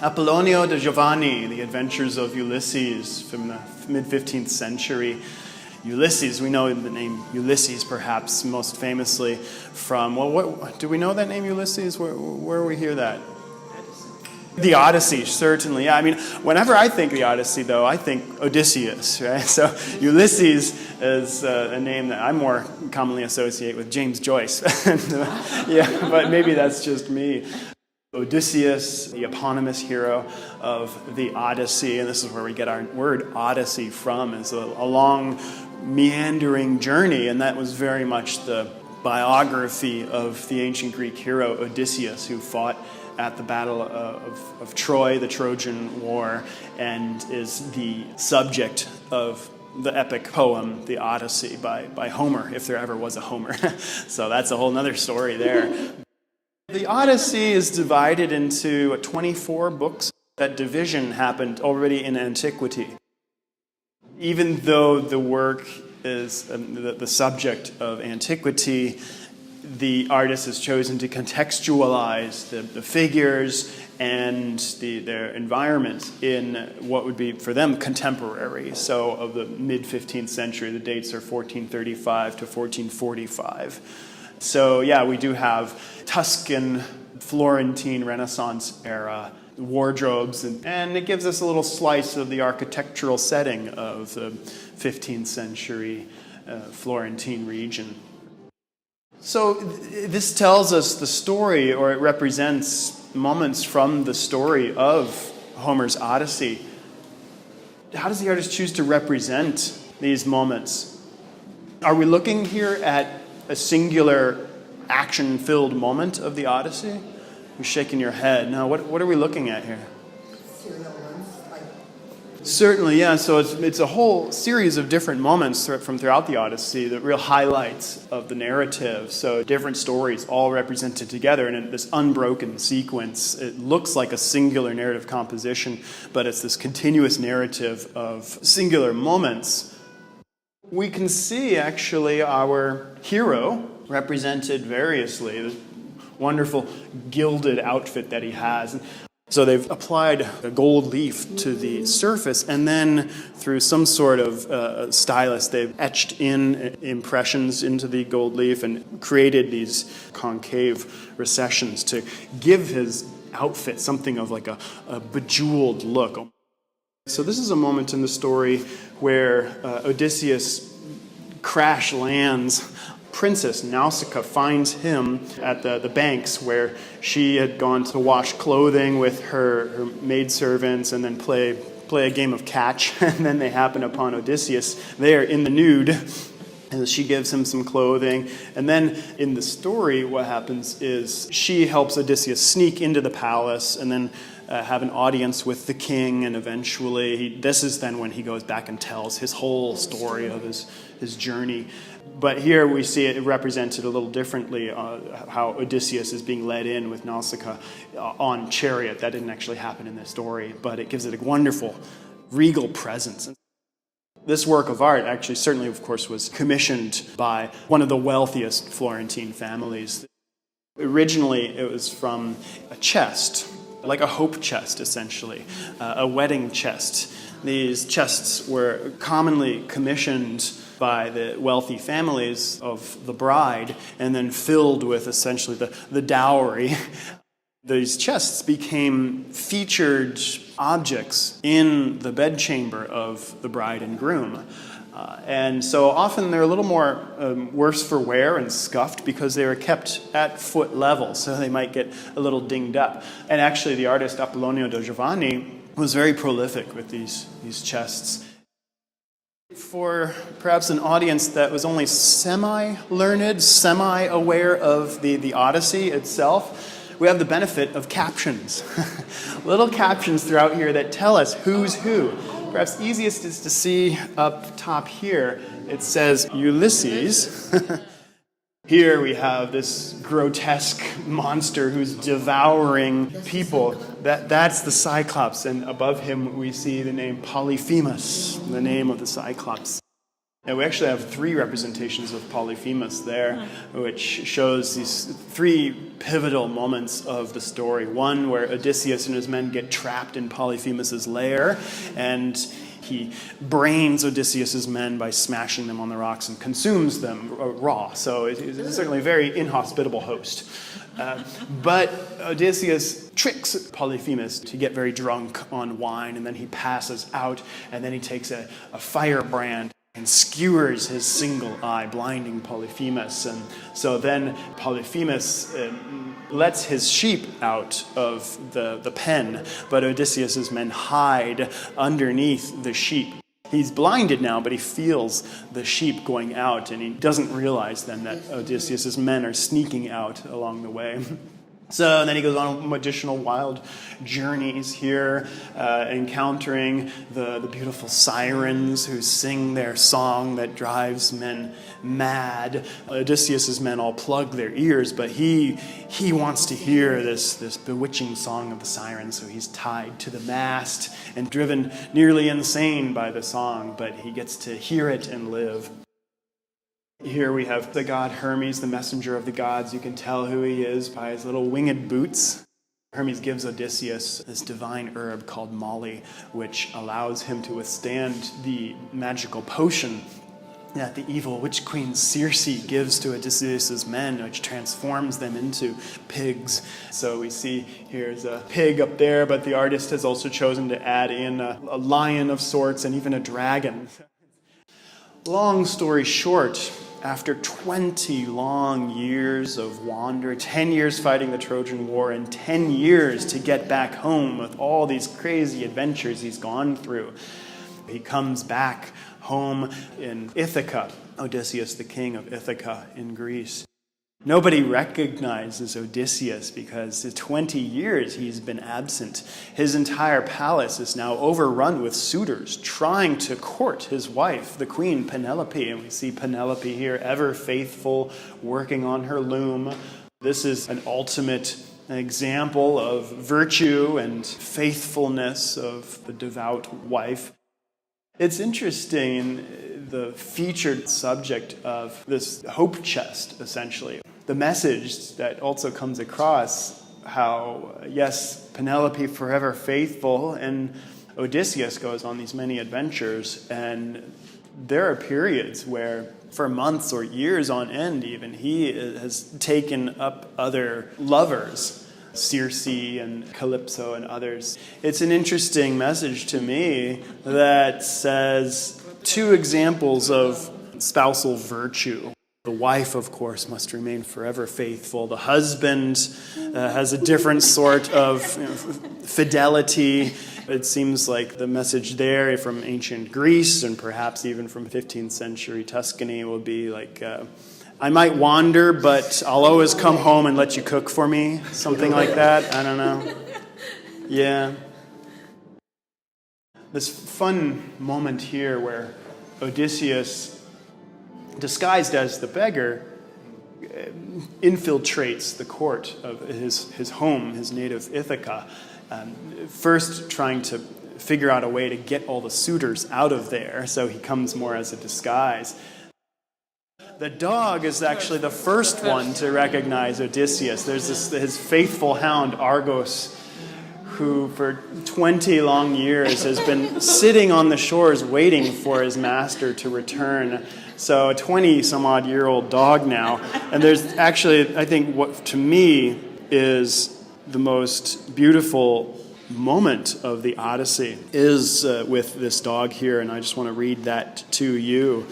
Apollonio di Giovanni, The Adventures of Ulysses, from the mid-15th century. Ulysses, we know the name Ulysses perhaps most famously from, do we know that name Ulysses? Where we hear that? The Odyssey, certainly. Yeah, I mean, whenever I think the Odyssey, though, I think Odysseus, right? So Ulysses is a name that I more commonly associate with James Joyce. Yeah, but maybe that's just me. Odysseus, the eponymous hero of the Odyssey, and this is where we get our word Odyssey from, is a long, meandering journey, and that was very much the biography of the ancient Greek hero Odysseus, who fought at the Battle of Troy, the Trojan War, and is the subject of the epic poem, the Odyssey, by Homer, if there ever was a Homer. So that's a whole other story there. The Odyssey is divided into 24 books. That division happened already in antiquity. Even though the work is the subject of antiquity, the artist has chosen to contextualize the figures and their environment in what would be, for them, contemporary. So of the mid-15th century, the dates are 1435 to 1445. So yeah, we do have Tuscan, Florentine Renaissance era wardrobes, and it gives us a little slice of the architectural setting of the 15th century Florentine region. So this tells us the story, or it represents moments from the story of Homer's Odyssey. How does the artist choose to represent these moments? Are we looking here at a singular action-filled moment of the Odyssey? You're shaking your head. No, what are we looking at here? Serial ones, like... Certainly, yeah. So it's a whole series of different moments from throughout the Odyssey, the real highlights of the narrative. So different stories all represented together in this unbroken sequence. It looks like a singular narrative composition, but it's this continuous narrative of singular moments. We can see, actually, our hero represented variously, the wonderful gilded outfit that he has. So they've applied a gold leaf to the surface, and then through some sort of stylus, they've etched in impressions into the gold leaf and created these concave recessions to give his outfit something of like a bejeweled look. So this is a moment in the story where Odysseus crash lands. Princess Nausica finds him at the banks where she had gone to wash clothing with her maidservants and then play a game of catch. And then they happen upon Odysseus there in the nude. And she gives him some clothing. And then in the story, what happens is she helps Odysseus sneak into the palace and then have an audience with the king. And eventually, this is then when he goes back and tells his whole story of his journey. But here we see it represented a little differently, how Odysseus is being led in with Nausica on chariot. That didn't actually happen in this story, but it gives it a wonderful, regal presence. This work of art actually certainly, of course, was commissioned by one of the wealthiest Florentine families. Originally, it was from a chest, like a hope chest, essentially, a wedding chest. These chests were commonly commissioned by the wealthy families of the bride and then filled with essentially the dowry. These chests became featured objects in the bedchamber of the bride and groom. And so often they're a little more worse for wear and scuffed because they were kept at foot level, so they might get a little dinged up. And actually the artist Apollonio di Giovanni was very prolific with these chests. For perhaps an audience that was only semi-learned, semi-aware of the Odyssey itself, we have the benefit of captions. Little captions throughout here that tell us who's who. Perhaps easiest is to see up top here. It says Ulysses. Here we have this grotesque monster who's devouring people. That's the cyclops, and above him we see the name Polyphemus, the name of the cyclops. And we actually have 3 representations of Polyphemus there, which shows these 3 pivotal moments of the story. One where Odysseus and his men get trapped in Polyphemus's lair, and he brains Odysseus's men by smashing them on the rocks and consumes them raw. So it's certainly a very inhospitable host. But Odysseus tricks Polyphemus to get very drunk on wine, and then he passes out, and then he takes a firebrand and skewers his single eye, blinding Polyphemus. And so then Polyphemus lets his sheep out of the pen, but Odysseus's men hide underneath the sheep. He's blinded now, but he feels the sheep going out, and he doesn't realize then that Odysseus's men are sneaking out along the way. So then he goes on additional wild journeys here, encountering the beautiful Sirens who sing their song that drives men mad. Odysseus's men all plug their ears, but he wants to hear this bewitching song of the Sirens, so he's tied to the mast and driven nearly insane by the song, but he gets to hear it and live. Here we have the god Hermes, the messenger of the gods. You can tell who he is by his little winged boots. Hermes gives Odysseus this divine herb called moly, which allows him to withstand the magical potion that the evil witch queen Circe gives to Odysseus' men, which transforms them into pigs. So we see here's a pig up there, but the artist has also chosen to add in a lion of sorts and even a dragon. Long story short, after 20 long years of wander, 10 years fighting the Trojan War, and 10 years to get back home with all these crazy adventures he's gone through, he comes back home in Ithaca, Odysseus, the king of Ithaca in Greece. Nobody recognizes Odysseus because for 20 years he's been absent. His entire palace is now overrun with suitors trying to court his wife, the queen Penelope. And we see Penelope here, ever faithful, working on her loom. This is an ultimate example of virtue and faithfulness of the devout wife. It's interesting, the featured subject of this hope chest, essentially. The message that also comes across how, yes, Penelope forever faithful, and Odysseus goes on these many adventures, and there are periods where, for months or years on end even, he has taken up other lovers, Circe and Calypso and others. It's an interesting message to me that says 2 examples of spousal virtue. The wife, of course, must remain forever faithful. The husband has a different sort of fidelity. It seems like the message there from ancient Greece and perhaps even from 15th century Tuscany will be like, I might wander, but I'll always come home and let you cook for me. Something like that. I don't know. Yeah. This fun moment here where Odysseus, disguised as the beggar, infiltrates the court of his home, his native Ithaca, first trying to figure out a way to get all the suitors out of there, so he comes more as a disguise. The dog is actually the first one to recognize Odysseus. There's his faithful hound, Argos, who for 20 long years has been sitting on the shores waiting for his master to return. So a 20-some-odd-year-old dog now. And there's actually, I think, what to me is the most beautiful moment of the Odyssey is with this dog here, and I just want to read that to you.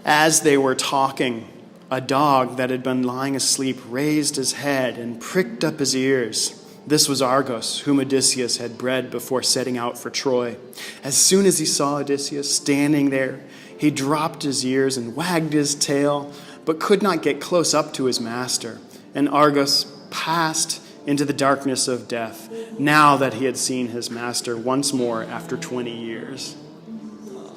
As they were talking, a dog that had been lying asleep raised his head and pricked up his ears. This was Argos, whom Odysseus had bred before setting out for Troy. As soon as he saw Odysseus standing there, he dropped his ears and wagged his tail, but could not get close up to his master. And Argos passed into the darkness of death, now that he had seen his master once more after 20 years.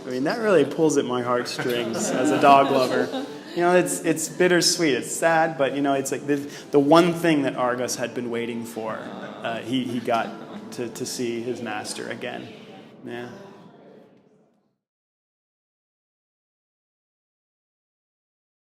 I mean, that really pulls at my heartstrings as a dog lover. You know, it's bittersweet. It's sad, but, you know, it's like the one thing that Argos had been waiting for. He got to see his master again. Yeah.